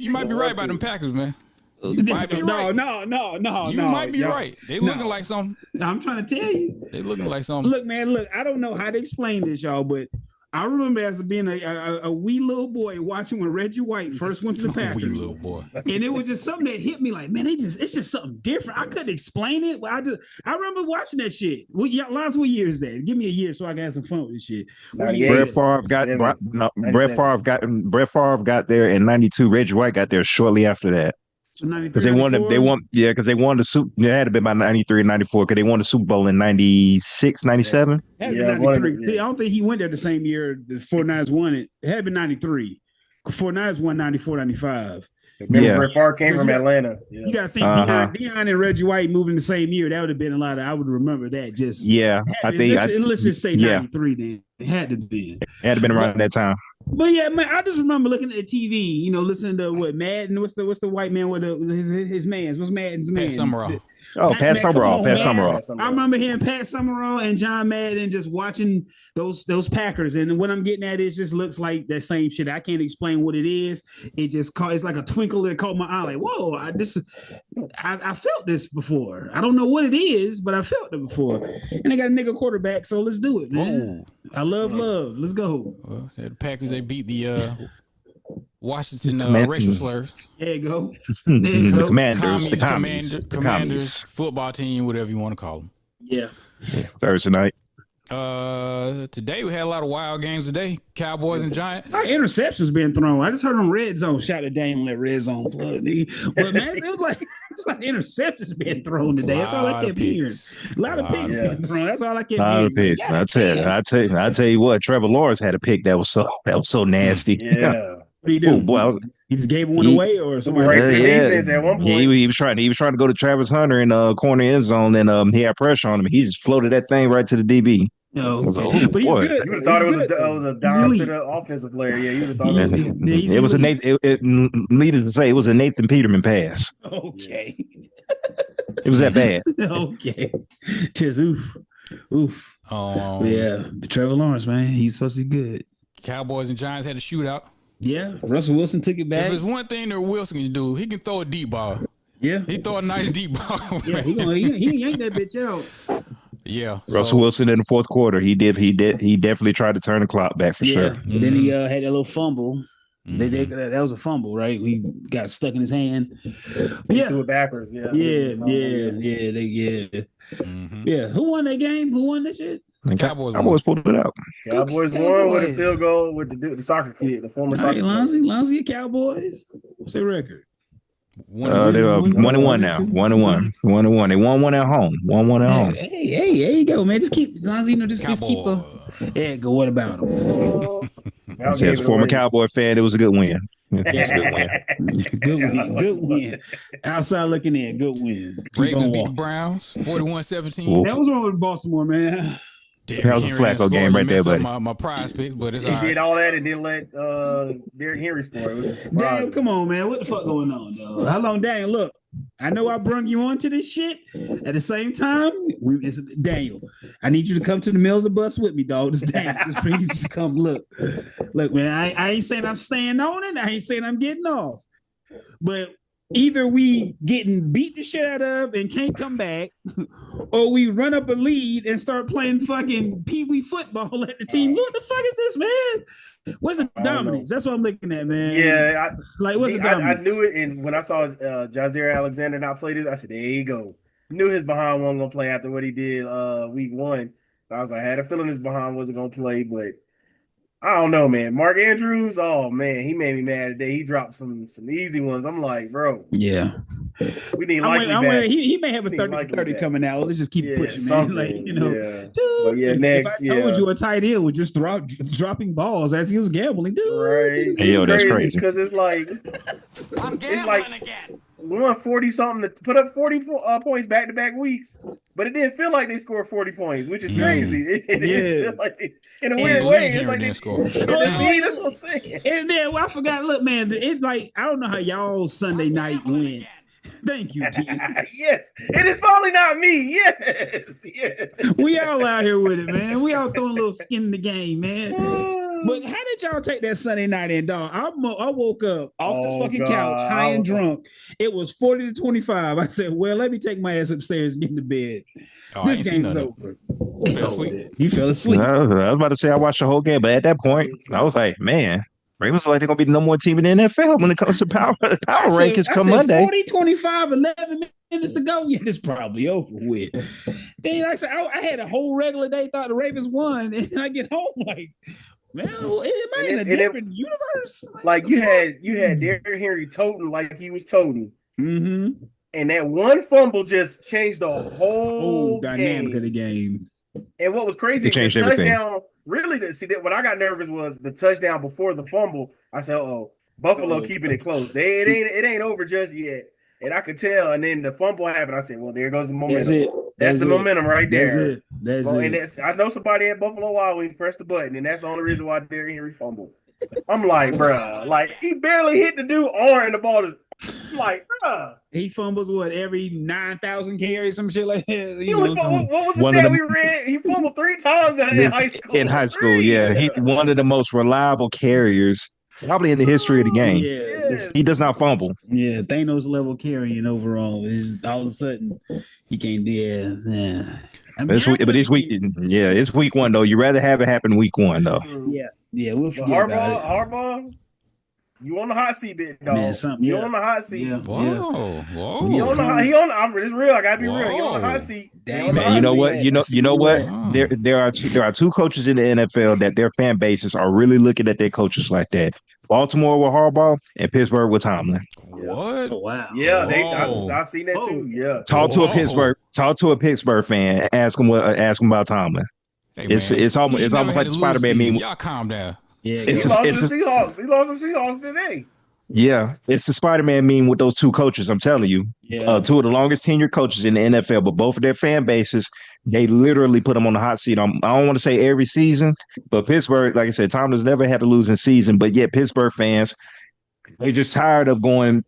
You might be right about them Packers, man. You might be right. No. You might be right. They looking like something. I'm trying to tell you. They looking like something. Look, man, I don't know how to explain this, y'all, but I remember as being a wee little boy watching when Reggie White first went to the Packers. Wee little boy. And it was just something that hit me like, man, it's just something different. I couldn't explain it. I remember watching that shit. What year is that? Give me a year so I can have some fun with this shit. Brett Favre got there in 92. Reggie White got there shortly after that. Because they wanted the Super. It had to be about 93, 94. Because they won the Super Bowl in 96, 97. Yeah, 93. See, I don't think he went there the same year the 49ers won it. It had been 93. 49ers won 94, 95. Brett Favre came from Atlanta. Yeah. You got to think Deion and Reggie White moving the same year. That would have been a lot of. I would remember that. Let's just say 93. Then it had to be. It had to been around that time. But yeah, man, I just remember looking at the TV, listening to what Madden. What's the white man with his man's? What's Madden's man? Pat Summerall. Pat Summerall. I remember hearing Pat Summerall and John Madden just watching those Packers, and what I'm getting at is just looks like that same shit. I can't explain what it is. It's like a twinkle that caught my eye. Like, whoa, I felt this before. I don't know what it is, but I felt it before. And they got a nigga quarterback, so let's do it, man. Whoa. I love. Let's go. Well, the Packers, they beat the Washington racial slurs. There you go. The Commanders football team, whatever you want to call them. Yeah. Thursday night. Today we had a lot of wild games today. Cowboys and Giants. Our interceptions being thrown. I just heard on Red Zone. Shout out Daniel at Red Zone plug. But man, it was like interceptions being thrown today. That's all I kept hearing. A lot of picks being thrown. That's all I kept hearing. A lot of picks. I tell you what, Trevor Lawrence had a pick that was so nasty. Yeah. What do you do? Oh, boy, he just gave one away, or something? At one point. He was trying to go to Travis Hunter in corner end zone, and he had pressure on him. He just floated that thing right to the DB. No, but he's good. You would have thought it was a down to the offensive player. Yeah, you would have thought it was a Nathan. Needed to say it was a Nathan Peterman pass. Okay, it was that bad. Okay, just oof. Yeah, Trevor Lawrence, man, he's supposed to be good. Cowboys and Giants had a shootout. Yeah, Russell Wilson took it back. If there's one thing that Wilson can do, he can throw a deep ball. Yeah, he throw a nice deep ball. Yeah, he yanked that bitch out. Yeah, Russell Wilson in the fourth quarter, he definitely tried to turn the clock back for sure. Mm-hmm. Then he had that little fumble. Mm-hmm. That was a fumble, right? He got stuck in his hand. He threw it backwards. Yeah. Mm-hmm. Yeah. Who won that game? Who won that shit? Cowboys pulled it out. Cowboys won with a field goal with the soccer kid, the former soccer kid. Lonzy, Cowboys. What's their record? They are 1-1 now. 1-1. 1-1. They won one at home. 1-1 at home. Hey, there you go, man. Just keep Lonzy, just keep a. Yeah, go. What about him? As a former Cowboy fan, it was a good win. Good win. Outside looking in, good win. Ravens beat the Browns 41-17. That was wrong with Baltimore, man. That was a Flacco game right there, buddy. My prize pick, but it's all right. He did all that and didn't let Derrick Henry score. Daniel, come on, man. What the fuck going on, dog? How long, Daniel? Look, I know I brung you on to this shit. At the same time, it's Daniel. I need you to come to the middle of the bus with me, dog. This Daniel. Just come look. Look, man, I ain't saying I'm staying on it. I ain't saying I'm getting off. But either we getting beat the shit out of and can't come back, or we run up a lead and start playing fucking pee-wee football at the team. What the fuck is this, man? What's the dominance? That's what I'm looking at, man. Yeah. What's the dominance? I knew it, and when I saw Jazeera Alexander not play this, I said, there you go. Knew his behind wasn't going to play after what he did week one. I was like, I had a feeling his behind wasn't going to play, but I don't know, man. Mark Andrews, oh man, he made me mad today. He dropped some easy ones. I'm like, bro. Yeah. We need likely back. He may have a 30-30 coming out. Let's just keep pushing, man. Like, Yeah. Dude, but yeah, next. If I told you a tight end was just dropping balls as he was gambling, dude. Right. Hey, that's crazy. Because it's like I'm gambling again. We won 40 something to put up 40 points back to back weeks, but it didn't feel like they scored 40 points, which is crazy. It feel like in a weird way. It's like they score. That's what I'm saying. And then I forgot. Look, man, I don't know how y'all Sunday night went. Thank you, T. Yes, it is probably not me. Yes. We all out here with it, man. We all throwing a little skin in the game, man. But how did y'all take that Sunday night in, dog? I woke up off this fucking couch, God. high and drunk. It was 40-25. I said, well, let me take my ass upstairs and get into bed. Oh, I This ain't seen game's none over. You fell asleep. You fell asleep. I was about to say I watched the whole game, but at that point, I was like, man, Ravens are like they're gonna be the number one team in the NFL when it comes to power rankings come Monday. 40-25, 11 minutes to go. Yeah, it's probably over with. Then, like I said, I had a whole regular day, thought the Ravens won, and I get home like, man, it might in a different universe. Like you had Derrick Henry toting like he was toting. Mm-hmm. And that one fumble just changed the whole dynamic of the game. And what was crazy, it changed the touchdown, everything. Really, that when I got nervous was the touchdown before the fumble. I said, Buffalo keeping it close. It ain't over just yet. And I could tell. And then the fumble happened. I said, well, there goes the momentum. That's the momentum right there. That's it. And I know somebody at Buffalo Wild Wings pressed the button, and that's the only reason why Derrick Henry fumbled. I'm like, bruh, like he barely hit the dude arm and the ball is like, bruh. He fumbles every 9,000 carries, some shit like that. What was the stat we read? He fumbled 3 times in high school. In high school, yeah. He's one of the most reliable carriers probably in the history of the game. Yeah. He does not fumble. Yeah, Thanos level carrying overall. Is all of a sudden he can't do yeah. I mean, but it's week. Yeah, it's week 1 though. You rather have it happen week 1 though. Yeah, we'll forget about it. Harbaugh, you on the hot seat, bit dog. Man, you on the hot seat. Yeah. Whoa. You on the it's real. I gotta be real. You on the hot seat. Man, you know what? You know what? There are two coaches in the NFL that their fan bases are really looking at their coaches like that. Baltimore with Harbaugh and Pittsburgh with Tomlin. What? Oh, wow. Yeah, I've seen that too. Yeah. Talk to a Pittsburgh fan. Ask them about Tomlin. Hey, it's almost like the Spider-Man meme. Y'all calm down. Yeah, he lost the Seahawks. He lost the Seahawks today. Yeah, it's the Spider-Man meme with those 2 coaches. I'm telling you, 2 of the longest tenured coaches in the NFL, but both of their fan bases, they literally put them on the hot seat. I don't want to say every season, but Pittsburgh, like I said, Tomlin's never had a losing season, but yet Pittsburgh fans, they're just tired of going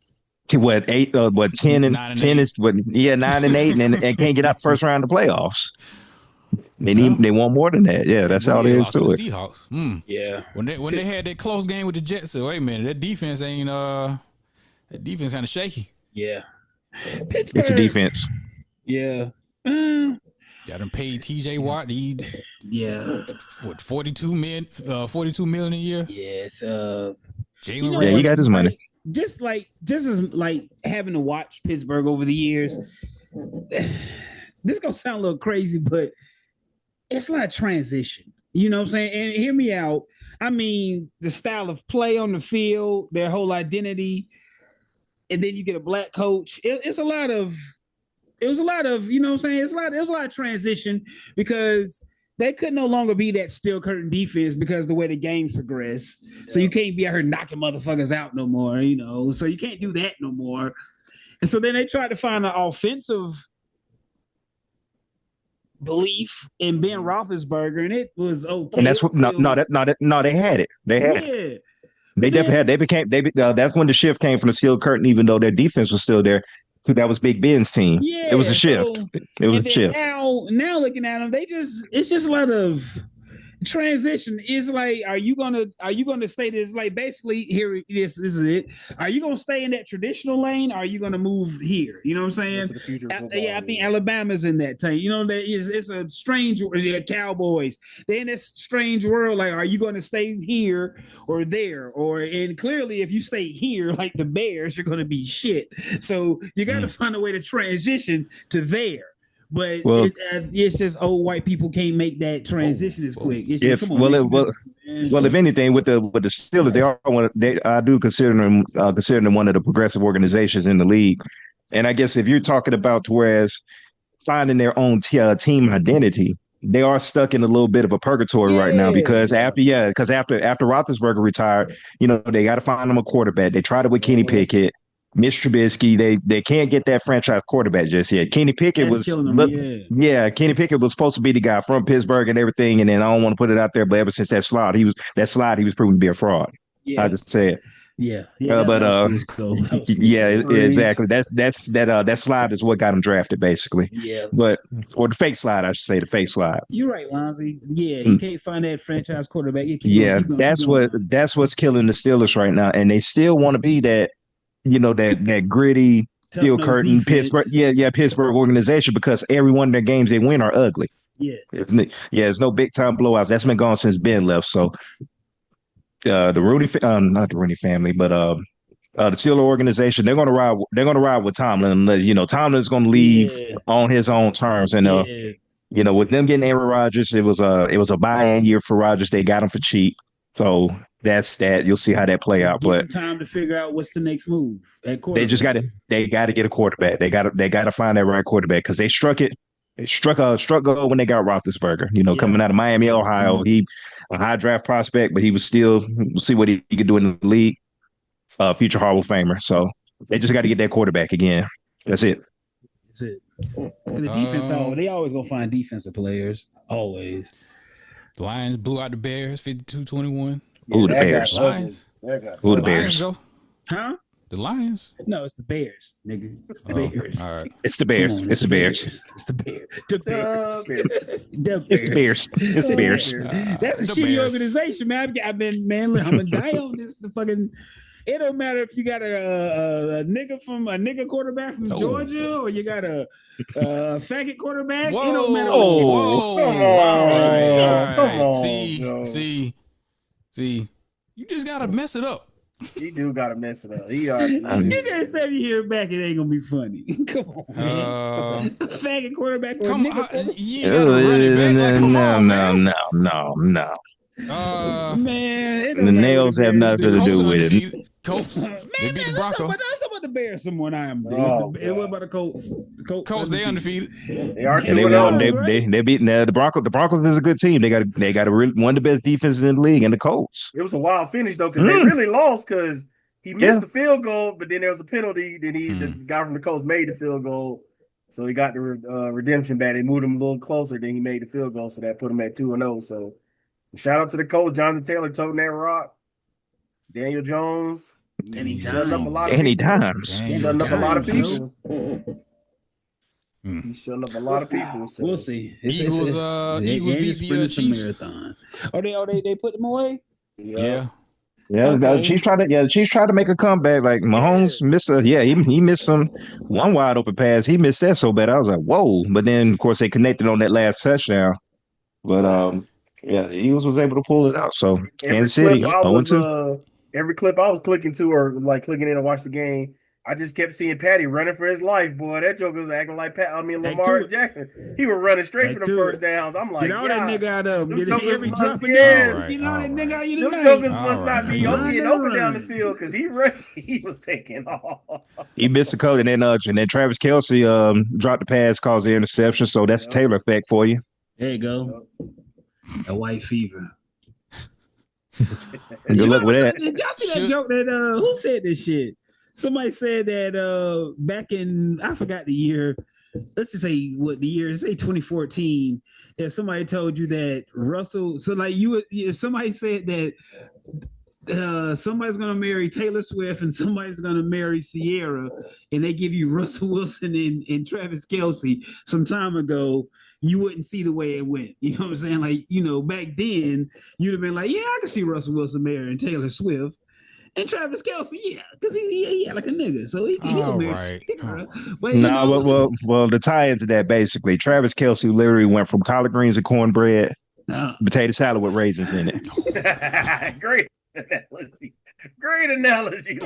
to 10 and 10 is 9 and 8 and can't get out the first round of playoffs. They want more than that. Yeah, that's all there is to it. Seahawks. Yeah. When they had that close game with the Jets, so wait a minute, that defense ain't that defense kind of shaky. Yeah. Pittsburgh. It's a defense. Yeah. Got him paid TJ Watt. What 42 million a year? Yes. Jalen he got his money. Just as like having to watch Pittsburgh over the years. This gonna sound a little crazy, but it's like transition. You know what I'm saying? And hear me out. I mean, the style of play on the field, their whole identity, and then you get a black coach. It was a lot of, you know what I'm saying? It was a lot of transition because they could no longer be that steel curtain defense because the way the games progress. Yeah. So you can't be out here knocking motherfuckers out no more, you know. So you can't do that no more. And so then they tried to find an offensive belief in Ben Roethlisberger, and it was okay. And that's what they had it. They had it. They definitely had. That's when the shift came from the steel curtain, even though their defense was still there. So that was Big Ben's team. Yeah, it was a shift. It was a shift. Now looking at them, it's just a lot of transition. Is like, are you gonna stay this? Like, basically, here this is it. Are you gonna stay in that traditional lane? Or are you gonna move here? You know what I'm saying? I think Alabama's in that team. You know, it's a strange. Cowboys, they're in this strange world. Like, are you gonna stay here or there? And clearly, if you stay here, like the Bears, you're gonna be shit. So you got to find a way to transition to there. But it's just old white people can't make that transition as quick. It's just, if anything, with the Steelers, I do consider them one of the progressive organizations in the league. And I guess if you're talking about whereas finding their own team identity, they are stuck in a little bit of a purgatory right now because after Roethlisberger retired, you know, they got to find them a quarterback. They tried it with Kenny Pickett. Mitch Trubisky, they can't get that franchise quarterback just yet. Kenny Pickett Kenny Pickett was supposed to be the guy from Pittsburgh and everything, and then I don't want to put it out there, but ever since that slide, he was proven to be a fraud. I just say it. Yeah, but Preach. exactly. That slide is what got him drafted, basically. Yeah, But or the fake slide, I should say, the fake slide. you're right, Lonzy. Yeah, you Mm. can't find that franchise quarterback. Yeah, Yeah, keep that's going. what's killing the Steelers right now, and they still want to be that, that gritty steel Tough-nosed curtain defense. Pittsburgh, Pittsburgh organization, because every one of their games they win are ugly. Yeah, There's no big time blowouts. That's been gone since Ben left. So the not the Rooney family, but the Steeler organization, they're gonna ride with Tomlin, unless Tomlin's gonna leave on his own terms. And with them getting Aaron Rodgers, it was a buy-in year for Rodgers. They got him for cheap, so that's that. You'll see how that play out. But some time to figure out what's the next move at quarterback. They got to get a quarterback. They got to find that right quarterback, because they struck gold when they got Roethlisberger. Coming out of Miami, Ohio, he a high draft prospect, but he was still, we'll see what he could do in the league. Future Hall of Famer. So they just got to get that quarterback again. That's it. That's it. The defense, they always gonna find defensive players. Always. The Lions blew out the Bears 52-21. Ooh, the Bears. Lions. Ooh, the Bears. Huh? The Lions? No, it's the Bears, nigga. It's the Bears. All right. It's the Bears. It's the Bears. It's the Bears. The Bears. It's the Bears. It's the Bears. That's a shitty organization, man. I'm gonna die on this. The fucking. It don't matter if you got a nigga quarterback from Georgia, or you got a faggot quarterback. Whoa, it don't matter. Come on. See, you just gotta mess it up. He do gotta mess it up. You can't say you hear back, it ain't gonna be funny. Come on, man. Faggot quarterback. Come on, you ain't gotta run it back. Like, come on, man. No. Man, the nails have nothing to do with it. Colts, they beat the Broncos. Let's talk about the Bears some more. What about the Colts? The Colts, they undefeated. They are they beating the Broncos. The Broncos is a good team. They got one of the best defenses in the league, and the Colts. It was a wild finish though, because they really lost because he missed the field goal, but then there was a penalty. Then the guy from the Colts made the field goal, so he got the redemption back. They moved him a little closer, then he made the field goal, so that put him at 2-0. So shout out to the Colts, Jonathan Taylor toting that rock. Daniel Jones. Anytime. He shut up a lot of people. He's shutting up a lot of people. So. We'll see. Eagles beat the Chiefs. Marathon. They put them away? Yeah. Yeah, okay. Chiefs tried to make a comeback. Like Mahomes missed he missed some one wide open pass. He missed that so bad. I was like, whoa. But then of course they connected on that last touchdown. But the Eagles was able to pull it out. So Kansas City, 0-2. Every clip I was clicking to, or like clicking in to watch the game, I just kept seeing Patty running for his life. Boy, that joker was acting like Lamar Jackson. He was running straight for the first downs. I'm like, get all that nigga out of him. Get every drop in there. Get all that nigga out of you tonight. Them jokers must not be getting open down the field, because he was taking off. He missed the code, and then Travis Kelce dropped the pass, caused the interception. So that's a Taylor effect for you. There you go. A white fever. Good luck with that. Did y'all see that joke that who said this shit? Somebody said that back in, I forgot the year. Let's just say what the year is, say 2014. If somebody told you that Russell, so like if somebody said that somebody's gonna marry Taylor Swift and somebody's gonna marry Sierra, and they give you Russell Wilson and Travis Kelce some time ago, you wouldn't see the way it went. You know what I'm saying? Like, back then, you'd have been like, yeah, I can see Russell Wilson marrying Taylor Swift. And Travis Kelce, yeah, because he like a nigga. So he'll marry Sierra. Well, the tie into that, basically, Travis Kelce literally went from collard greens and cornbread, potato salad with raisins in it. Great analogy.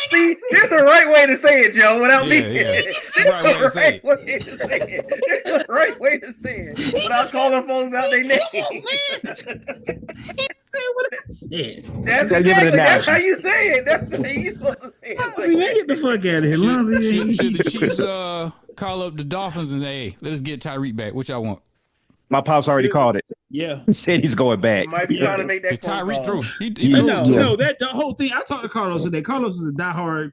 See, there's a right way to say it, Joe, without me. There's a right way to say it. There's a right way to say it without calling folks out their names. That's how you say it. That's how you supposed to say it. Man, get the fuck out of here. Should the Chiefs call up the Dolphins and say, hey, let us get Tyreek back? What y'all want? My pops already called it. Yeah. He said he's going back. It might be time to make that phone Tyreek call. through. He No, that the whole thing. I talked to Carlos today. Carlos is a diehard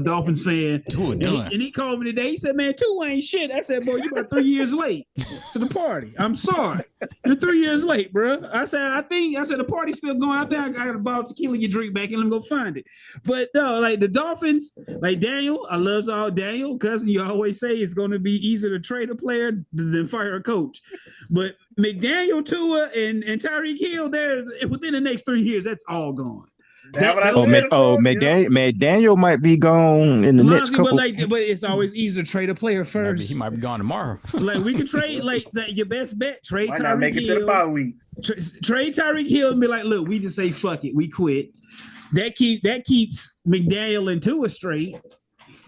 Dolphins fan. And he called me today. He said, "Man, Tua ain't shit." I said, "Boy, you about 3 years late to the party. I'm sorry, you're 3 years late, bro." I said, the party's still going. I think I got a bottle of tequila you drink back, and let me go find it. But no, like the Dolphins, like Daniel, I love all Daniel, cousin. You always say it's going to be easier to trade a player than fire a coach, but McDaniel, Tua, and Tyreek Hill, they're within the next 3 years. That's all gone. McDaniel might be gone in the next couple. But it's always easier to trade a player first. He might be gone tomorrow. Like we can trade your best bet. Trade Tyreek Hill. Make it to the bye week. Trade Tyreek Hill and be like, look, we just say fuck it, we quit. That keeps McDaniel and Tua straight.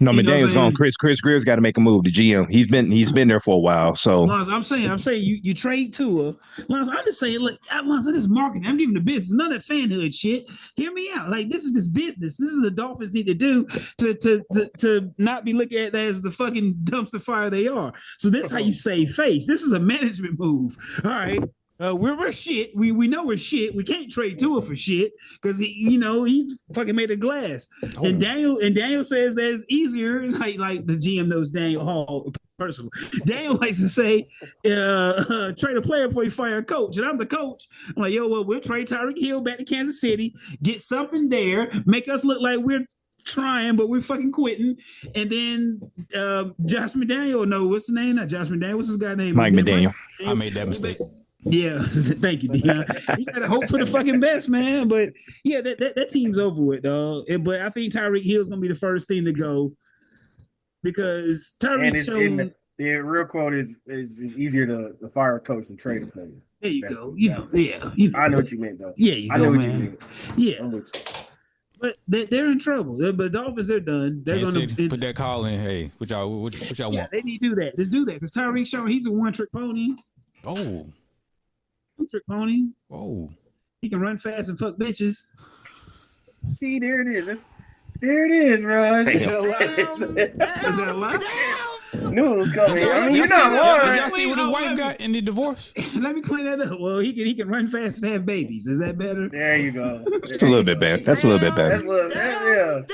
No, McDaniel's gone. Chris Greer's got to make a move. The GM. He's been there for a while. So Lonzo, I'm saying you trade Tua. Lonzo, I'm just saying, look, Lonzo, this is marketing. I'm giving the business, none of that fanhood shit. Hear me out. Like this is just business. This is the Dolphins need to do to not be looked at as the fucking dumpster fire they are. So this is how you save face. This is a management move. All right. We're shit. We know we're shit. We can't trade Tua for shit because he's fucking made of glass. Oh. And Daniel says that it's easier. Like the GM knows Daniel Hall personally. Daniel likes to say, trade a player before you fire a coach. And I'm the coach. I'm like, we'll trade Tyreek Hill back to Kansas City, get something there, make us look like we're trying, but we're fucking quitting. And then Josh McDaniel, no, what's the name? Not Josh McDaniel. What's his guy's name? Mike McDaniel. I made that mistake. Yeah, thank you, Dion. You gotta hope for the fucking best, man. But yeah, that team's over with, dog. But I think Tyreek Hill's gonna be the first thing to go because Tyreek showed. The real quote is easier to fire a coach than trade a player. There you go. I know what you meant, though. Yeah, I know what you meant. Yeah. But they're in trouble. But Dolphins, they're done. They're going to put that call in. Hey, what y'all want? They need to do that. Just do that because Tyreek Shaw, he's a one-trick pony. Oh. One-trick pony. Oh. He can run fast and fuck bitches. See, there it is. There it is, bro. Is that a lie? Knew it was coming. I mean, you're not lying. Did y'all see what his wife got in the divorce? Let me clean that up. Well, he can run fast and have babies. Is that better? There you go. That's a little bit better. That's a little bit better.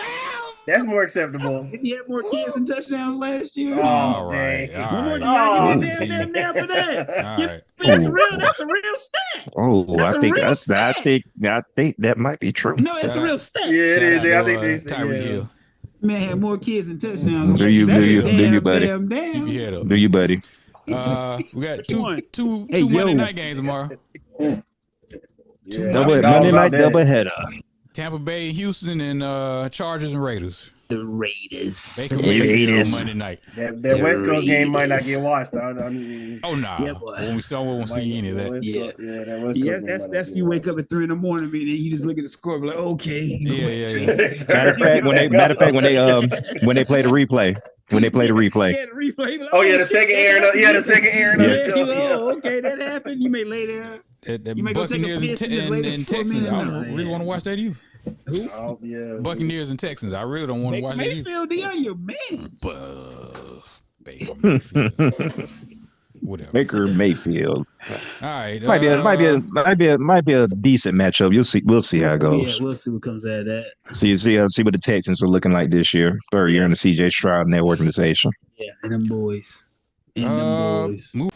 That's more acceptable. Did he have more kids and touchdowns last year? All right. One more damn for that. That's a real stat. Oh, I think that might be true. No, it's a real stat. Yeah, it is. I think Tyreek Hill. Man had more kids and touchdowns. Do you, buddy? Damn. Keep your head up. Do you, buddy? We got two Monday night games tomorrow. Monday night doubleheader. Tampa Bay, Houston, and Chargers and Raiders. The Raiders. They can on Monday night. That West Coast game might not get watched. Oh nah. Yeah, when we won't see any of that. Yeah, that's you wake up at 3 a.m. and you just look at the score, and be like, okay. Yeah. Matter of fact, when they play the replay. Yeah, the replay. Like, the second Aaron. Yeah, the second Aaron. Okay, that happened. You may lay there. You may Buccaneers and Texans. I don't really want to watch that either. Who? Oh, yeah. Buccaneers and Texans. I really don't want to watch that either. Mayfield, Dion, your man. Baker Mayfield. Whatever. Baker Mayfield. All right. Might be a decent matchup. We'll see how it goes. Yeah, we'll see what comes out of that. See what the Texans are looking like this year. Third year in the CJ Stroud and their organization. Yeah, and them boys. Move